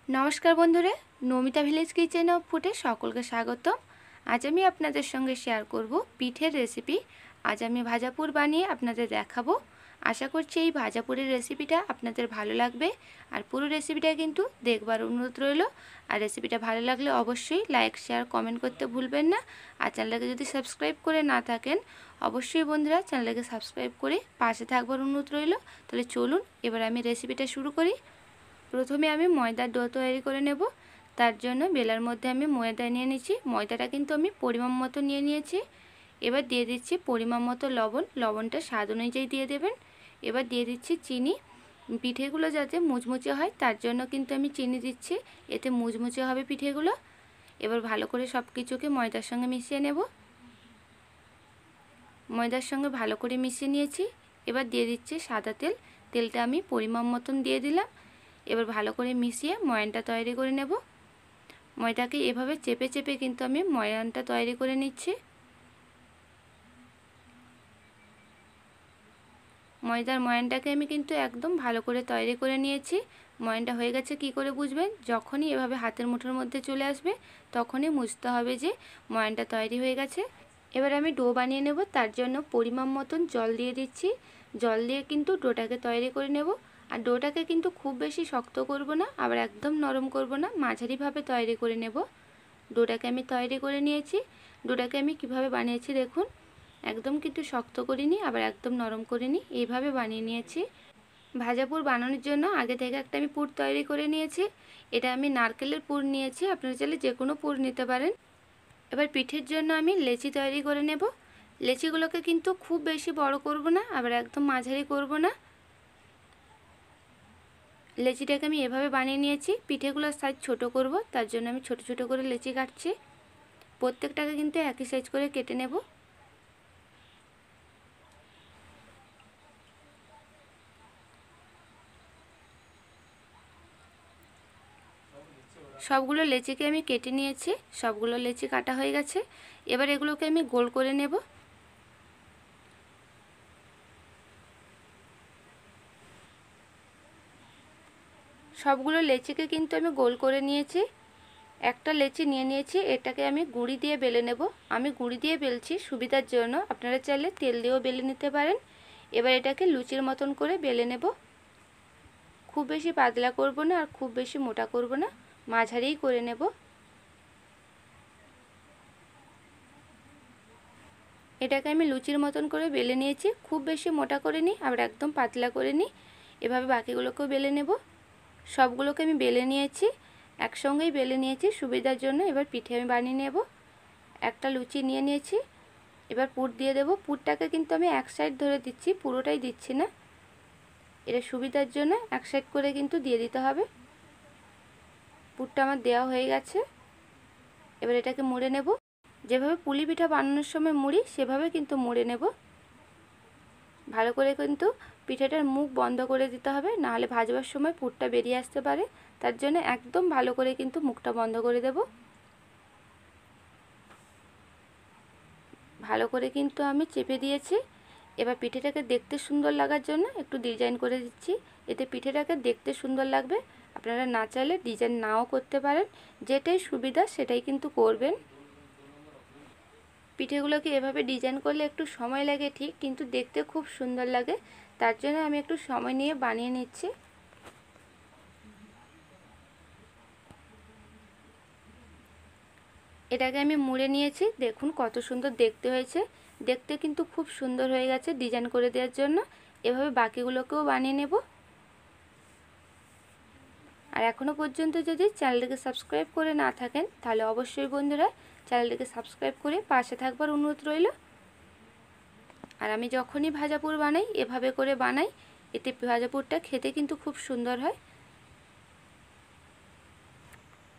নমস্কার বন্ধুরা, Namita village kitchen of ফুডে সকলকে স্বাগতম। আজ আমি আপনাদের সঙ্গে শেয়ার করব পিঠের রেসিপি। আজ আমি ভাজাপুর বানিয়ে আপনাদের দেখাবো। আশা করছি এই ভাজাপুরের রেসিপিটা আপনাদের ভালো লাগবে। আর পুরো রেসিপিটা কিন্তু দেখবার অনুরোধ রইল। আর রেসিপিটা ভালো লাগলে অবশ্যই লাইক, শেয়ার, কমেন্ট করতে ভুলবেন না। আর চ্যানেলটাকে যদি সাবস্ক্রাইব করে না থাকেন, অবশ্যই বন্ধুরা চ্যানেলটাকে সাবস্ক্রাইব করে পাশে থাকবার অনুরোধ রইল। তাহলে চলুন এবার আমি রেসিপিটা শুরু করি। প্রথমে আমি ময়দার ডো তৈরি করে নেব। তার জন্য বেলার মধ্যে আমি ময়দা নিয়ে নিয়েছি। ময়দাটা কিন্তু আমি পরিমাণ মতো নিয়ে নিয়েছি। এবার দিয়ে দিচ্ছি পরিমাণ মতো লবণ। লবণটা স্বাদ অনুযায়ী দিয়ে দেবেন। এবার দিয়ে দিচ্ছি চিনি। পিঠেগুলো যাতে মুচমুচে হয় তার জন্য কিন্তু আমি চিনি দিচ্ছি, এতে মুচমুচে হবে পিঠেগুলো। এবার ভালো করে সব কিছুকে ময়দার সঙ্গে মিশিয়ে নেব। ময়দার সঙ্গে ভালো করে মিশিয়ে নিয়েছি। এবার দিয়ে দিচ্ছি সাদা তেল। তেলটা আমি পরিমাণ মতন দিয়ে দিলাম। এবার ভালো করে মিশিয়ে ময়ানটা তৈরি করে নেব। ময়দাকে এভাবে চেপে চেপে কিন্তু আমি ময়ানটা তৈরি করে নিচ্ছি। ময়দার ময়ানটাকে আমি কিন্তু একদম ভালো করে তৈরি করে নিয়েছি। ময়ানটা হয়ে গেছে কি করে বুঝবেন? যখনই এভাবে হাতের মুঠোর মধ্যে চলে আসবে তখনই বুঝতে হবে যে ময়ানটা তৈরি হয়ে গেছে। এবার আমি ডো বানিয়ে নেব। তার জন্য পরিমাণ মতন জল দিয়ে দিচ্ছি। জল দিয়ে কিন্তু ডোটাকে তৈরি করে নেব। আর ডোটাকে কিন্তু খুব বেশি শক্ত করব না, আবার একদম নরম করব না, মাঝারিভাবে তৈরি করে নেব। ডোটাকে আমি তৈরি করে নিয়েছি। ডোটাকে আমি কিভাবে বানিয়েছি দেখুন। একদম কিন্তু শক্ত করিনি, আবার একদম নরম করিনি, এইভাবে বানিয়ে নিয়েছি। ভাজাপুর বানানোর জন্য আগে থেকে একটা আমি পুর তৈরি করে নিয়েছি। এটা আমি নারকেলের পুর নিয়েছি, আপনারা চাইলে যে কোনো পুর নিতে পারেন। এবার পিঠের জন্য আমি লেচি তৈরি করে নেব। লেচিগুলোকে কিন্তু খুব বেশি বড় করব না, আবার একদম মাঝারি করব না। লেচিটাকে আমি এভাবে বানিয়ে নিয়েছি। পিঠেগুলোর সাইজ ছোট করব, তার জন্য আমি ছোট ছোট করে লেচি কাটছি। প্রত্যেকটাকে কিন্তু একই সাইজ করে কেটে নেব। সবগুলো লেচিকে আমি কেটে নিয়েছি। সবগুলো লেচি কাটা হয়ে গেছে। এবার এগুলোকে আমি গোল করে নেব। সবগুলো লেচিকে কিন্তু আমি গোল করে নিয়েছি। একটা লেচি নিয়ে নিয়েছি, এটাকে আমি গুঁড়ি দিয়ে বেলে নেব। আমি গুঁড়ি দিয়ে বেলছি সুবিধার জন্য, আপনারা চাইলে তেল দিয়েও বেলে নিতে পারেন। এবার এটাকে লুচির মতন করে বেলে নেব। খুব বেশি পাতলা করব না, আর খুব বেশি মোটা করব না, মাঝারিই করে নেব। এটাকে আমি লুচির মতন করে বেলে নিয়েছি। খুব বেশি মোটা করে নিই, আবার একদম পাতলা করে নিই। এভাবে বাকিগুলোকেও বেলে নেব। সবগুলোকে আমি বেলে নিয়েছি, একসঙ্গেই বেলে নিয়েছি সুবিধার জন্য। এবার পিঠে আমি বানিয়ে নেব। একটা লুচি নিয়ে নিয়েছি। এবার পুর দিয়ে দেব। পুরটাকে কিন্তু আমি এক সাইড ধরে দিচ্ছি, পুরোটাই দিচ্ছি না। এটা সুবিধার জন্য এক সাইড করে কিন্তু দিয়ে দিতে হবে। পুরটা আমার দেওয়া হয়ে গেছে। এবার এটাকে মুড়ে নেব। যেভাবে পুলি পিঠা বানানোর সময় মুড়ি, সেভাবে কিন্তু মুড়ে নেব। ভালো করে কিন্তু পিঠাটার মুখ বন্ধ করে দিতে হবে, নাহলে ভাজবার সময় পুরটা বেরিয়ে আসতে পারে। তার জন্য একদম ভালো করে কিন্তু মুখটা বন্ধ করে দেব। ভালো করে কিন্তু আমি চেপে দিয়েছি। এবার পিঠেটাকে দেখতে সুন্দর লাগার জন্য একটু ডিজাইন করে দিচ্ছি, এতে পিঠেটাকে দেখতে সুন্দর লাগবে। আপনারা না চাইলে ডিজাইন নাও করতে পারেন, যেটাই সুবিধা সেটাই কিন্তু করবেন। পিঠেগুলোকে এভাবে ডিজাইন করলে একটু সময় লাগে ঠিক, কিন্তু দেখতে খুব সুন্দর লাগে। তার জন্য আমি একটু সময় নিয়ে বানিয়ে নিচ্ছি। এটাকে আমি মুড়ে নিয়েছি। দেখুন কত সুন্দর দেখতে হয়েছে। দেখতে কিন্তু খুব সুন্দর হয়ে গেছে ডিজাইন করে দেওয়ার জন্য। এভাবে বাকিগুলোকেও বানিয়ে নেব। আর এখনও পর্যন্ত যদি চ্যানেলটিকে সাবস্ক্রাইব করে না থাকেন, তাহলে অবশ্যই বন্ধুরা চ্যানেলটিকে সাবস্ক্রাইব করে পাশে থাকবার অনুরোধ রইল। আর আমি যখনই ভাজাপুর বানাই এভাবে করে বানাই, এতে ভাজাপুরটা খেতে কিন্তু খুব সুন্দর হয়।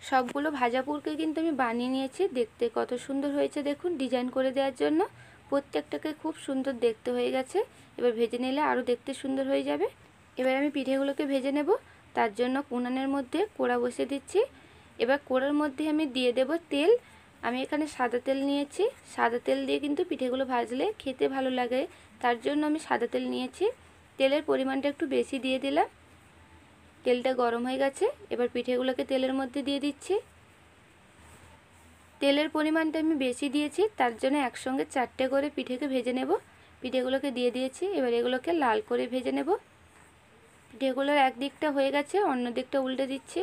সবগুলো ভাজাপুরকে কিন্তু আমি বানিয়ে নিয়েছি। দেখতে কত সুন্দর হয়েছে দেখুন ডিজাইন করে দেওয়ার জন্য। প্রত্যেকটাকে খুব সুন্দর দেখতে হয়ে গেছে। এবার ভেজে নিলে আরও দেখতে সুন্দর হয়ে যাবে। এবার আমি পিঠেগুলোকে ভেজে নেব। তার জন্য উনানের মধ্যে কড়া বসিয়ে দিচ্ছি। এবার কড়ার মধ্যে আমি দিয়ে দেব তেল। আমি এখানে সাদা তেল নিয়েছি। সাদা তেল দিয়ে কিন্তু পিঠেগুলো ভাজলে খেতে ভালো লাগে, তার জন্য আমি সাদা তেল নিয়েছি। তেলের পরিমাণটা একটু বেশি দিয়ে দিলাম। তেলটা গরম হয়ে গেছে, এবার পিঠেগুলোকে তেলের মধ্যে দিয়ে দিচ্ছি। তেলের পরিমাণটা আমি বেশি দিয়েছি, তার জন্য একসঙ্গে 4টে করে পিঠেকে ভেজে নেব। পিঠেগুলোকে দিয়ে দিয়েছি, এবার এগুলোকে লাল করে ভেজে নেব। পিঠেগুলোর এক দিকটা হয়ে গেছে, অন্য দিকটা উল্টে দিচ্ছি।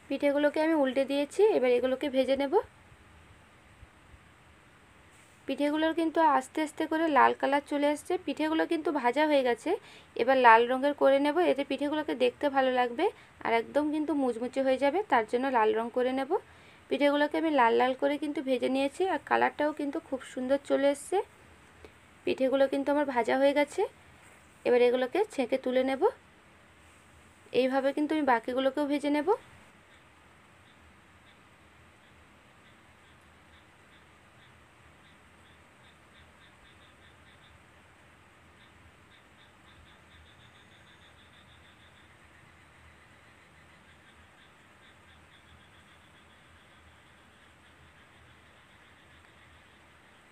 পিঠেগুলোকে আমি উল্টে দিয়েছি, এবার এগুলোকে ভেজে নেব। পিঠেগুলোর কিন্তু আস্তে আস্তে করে লাল কালার চলে আসছে, পিঠেগুলো কিন্তু ভাজা হয়ে গেছে। এবার লাল রঙের করে নেব, এতে পিঠেগুলোকে দেখতে ভালো লাগবে আর একদম কিন্তু মুচমুচে হয়ে যাবে, তার জন্য লাল রঙ করে নেব। পিঠেগুলোকে আমি লাল লাল করে কিন্তু ভেজে নিয়েছি আর কালারটাও কিন্তু খুব সুন্দর চলে এসছে। পিঠেগুলো কিন্তু আমার ভাজা হয়ে গেছে, এবার এগুলোকে ছেঁকে তুলে নেব। এইভাবে কিন্তু আমি বাকিগুলোকেও ভেজে নেব।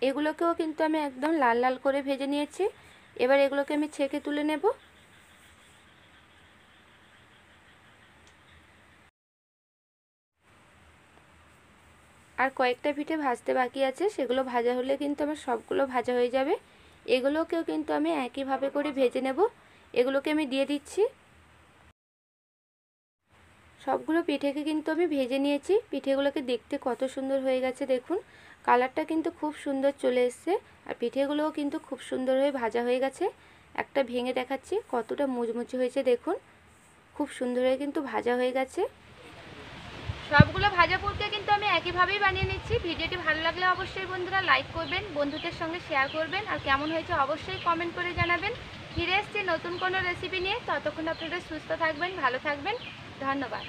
এগুলোকেও কিন্তু আমি একদম লাল লাল করে ভেজে নিয়েছি, এবার এগুলোকে আমি ছেঁকে তুলে নেব। আর কয়েকটা পিঠে ভাজতে বাকি আছে, সেগুলো ভাজা হলে কিন্তু আমার সবগুলো ভাজা হয়ে যাবে। এগুলোকেও কিন্তু আমি একইভাবে করে ভেজে নেব। এগুলোকে আমি দিয়ে দিচ্ছি। সবগুলো পিঠেকে কিন্তু আমি ভেজে নিয়েছি। পিঠেগুলোকে দেখতে কত সুন্দর হয়ে গেছে দেখুন, কালারটা কিন্তু খুব সুন্দর চলে এসছে আর পিঠেগুলোও কিন্তু খুব সুন্দর হয়ে ভাজা হয়ে গেছে। একটা ভেঙে দেখাচ্ছি কতটা মুচমুচে হয়েছে দেখুন, খুব সুন্দর হয়ে কিন্তু ভাজা হয়ে গেছে। সবগুলো ভাজা পুরকে কিন্তু আমি একইভাবেই বানিয়ে নিচ্ছি। ভিডিওটি ভালো লাগলে অবশ্যই বন্ধুরা লাইক করবেন, বন্ধুদের সঙ্গে শেয়ার করবেন আর কেমন হয়েছে অবশ্যই কমেন্ট করে জানাবেন। ফিরে এসছি নতুন কোনো রেসিপি নিয়ে, ততক্ষণ আপনারা সুস্থ থাকবেন, ভালো থাকবেন। ধন্যবাদ।